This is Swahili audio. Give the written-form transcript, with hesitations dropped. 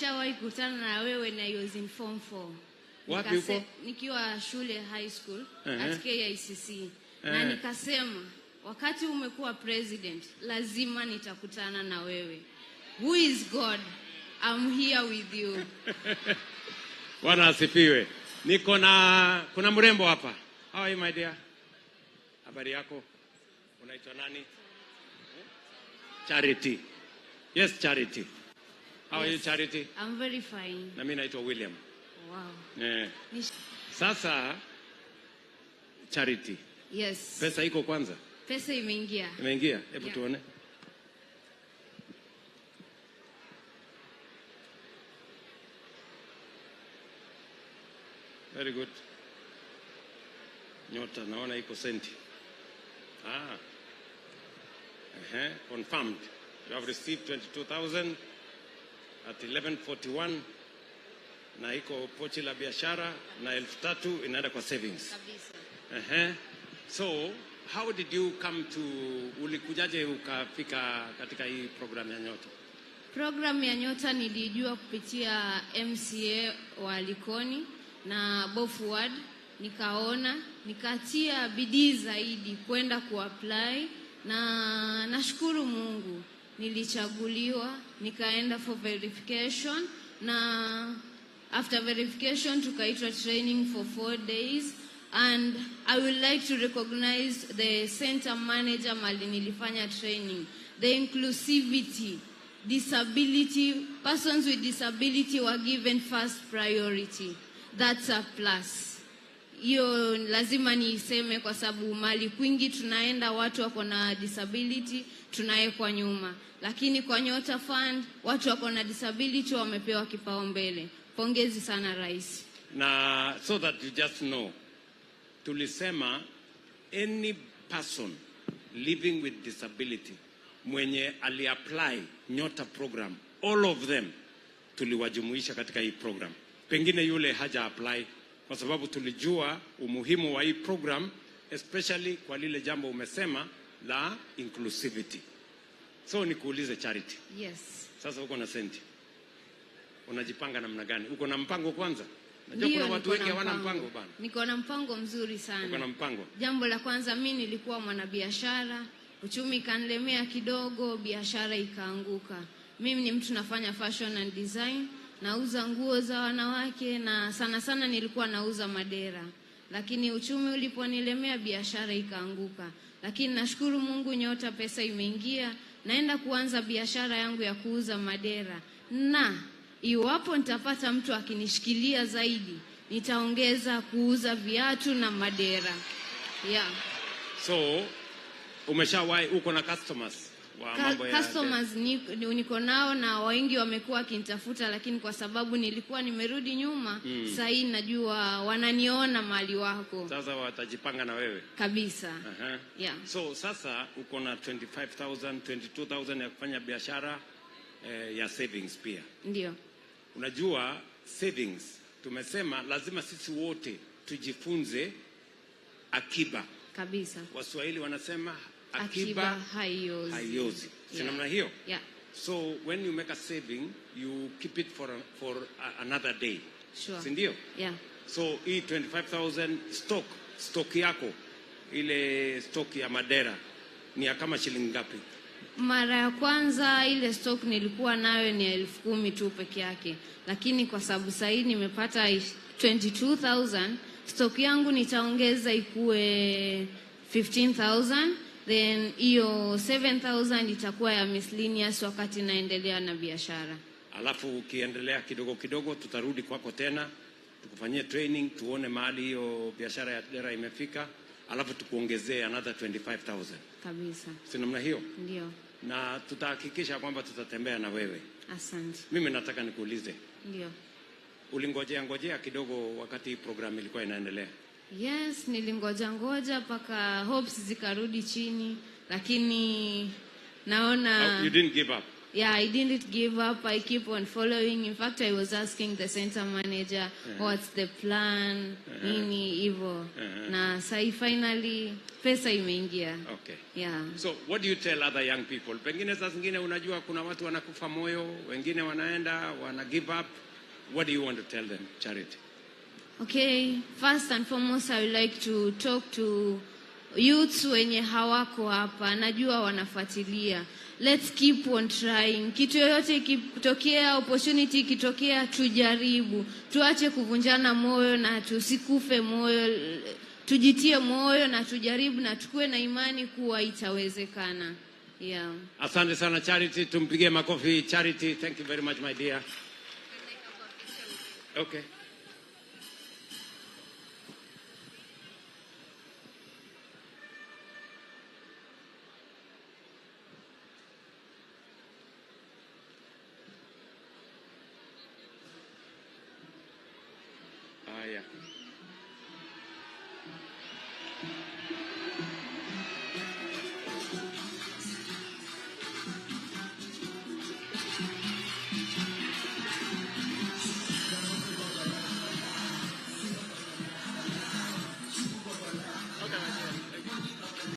Nishawahi kukutana na wewe na I was in form 4. Wapi uko? Nikiwa shule high school at KICC. Na nikasema wakati umekuwa president lazima nitakutana na wewe. Who is God? I'm here with you. Bwana asifiwe. Kuna mrembo hapa. How are you my dear? Habari yako? Unaitwa nani? Charity. Yes, Charity. How are you, Charity? I'm very fine. Na mimi naitwa William. Wow. Sasa Charity. Yes. Pesa iko kwanza? Pesa imeingia. Imeingia? Hebu tuone. Very good. Nyota naona iko senti. Confirmed. You have received 22,000 at 11:41. Na iko pochi la biashara na 3,000 inaenda kwa savings. Kabisa. So, how did you come to, ulikujaje ukafika katika hii program ya Nyota? Program ya Nyota nilijua kupitia MCA wa Likoni na Bofuad, nikaona, nikatia bidii zaidi kwenda kuapply na nashukuru Mungu nilichaguliwa, nikaenda for verification na after verification tukaitwa training for 4 days. And I would like to recognize the center manager mali nilifanya training. The inclusivity, disability, persons with disability were given first priority. That's a plus. Hiyo lazima niiseme kwa sababu mali kwingi tunaenda watu wako na disability tunawekwa nyuma. Lakini kwa Nyota Fund watu wako na disability wamepewa kipaumbele. Pongezi sana rais. Na so that you just know, tulisema any person living with disability mwenye aliapply Nyota program, all of them tuliwajumuisha katika hii program. Pengine yule haja apply kwa sababu tulijua umuhimu wa hii program, especially kwa lile jambo umesema la inclusivity. So nikuulize Charity. Yes. Sasa uko na senti. Unajipanga namna gani? Uko na mpango kwanza? Najua kuna watu wengi hawana mpango bana. Niko na mpango mzuri sana. Uko na mpango? Jambo la kwanza, mimi nilikuwa mwanabiashara, uchumi kanilemea kidogo, biashara ikaanguka. Mimi ni mtu nafanya fashion and design, nauza nguo za wanawake na sana sana nilikuwa nauza madera. Lakini uchumi uliponilemea biashara ikaanguka. Lakini nashukuru Mungu Nyota pesa imeingia, naenda kuanza biashara yangu ya kuuza madera. Na iwapo nitapata mtu akinishikilia zaidi, nitaongeza kuuza viatu na madera. Yeah. So, umeshawahi uko na customers wa mambo ya customers niko nao na wengi wamekuwa wakinitafuta, lakini kwa sababu nilikuwa nimerudi nyuma, sasa hii najua wananiona mali wako. Sasa watajipanga na wewe. Kabisa. Yeah. So, sasa uko na 25,000, 22,000 ya kufanya biashara ya savings pia. Ndio. Unajua savings tumesema lazima sisi wote tujifunze akiba. Kabisa. Waswahili wanasema akiba haiozi. Si namna hiyo? Yeah. So when you make a saving, you keep it for another day. Sure. Si ndio? Yeah. So hii 25,000 stock yako, ile stock ya madera ni ya kama shilingi ngapi? Mara ya kwanza ile stock nilikuwa nayo ni 10,000 tu peke yake. Lakini kwa sababu sasa hivi nimepata 22,000, stock yangu nitaongeza ikue 15,000, then hiyo 7,000 itakuwa ya miscellaneous wakati naendelea na biashara. Alafu ukiendelea kidogo kidogo tutarudi kwako tena, tukufanyie training, tuone mahali hiyo biashara ya dera imefika, alafu tukuongezee another 25,000. Kabisa. Si namna hiyo? Ndio. Na tutahakikisha kwamba tutatembea na wewe. Asante. Mimi nataka nikuulize. Ndio. Ulingojea kidogo wakati program ilikuwa inaendelea? Yes, nilingoja paka hopes zikarudi chini, lakini naona you didn't give up. yeah, I didn't give up. I keep on following. In fact, I was asking the center manager, what's the plan, nini hivyo. Na sai finally pesa imeingia. Okay. Yeah. So what do you tell other young people? Pengine saa zingine unajua kuna watu wanakufa moyo, wengine wanaenda, wana give up. What do you want to tell them, Charity? Okay, first and foremost, I would like to talk to youths wenye hawako hapa. Najua wanafuatilia. Let's keep on trying. Kitu yoyote ikitokea, opportunity ikitokea, tujaribu. Tuache kuvunjana moyo na tusikufe moyo. Tujitie moyo na tujaribu na tukue na imani kuwa itawezekana. Yeah. Asante sana Charity, tumpigie makofi Charity. Thank you very much my dear. Okay. Yeah.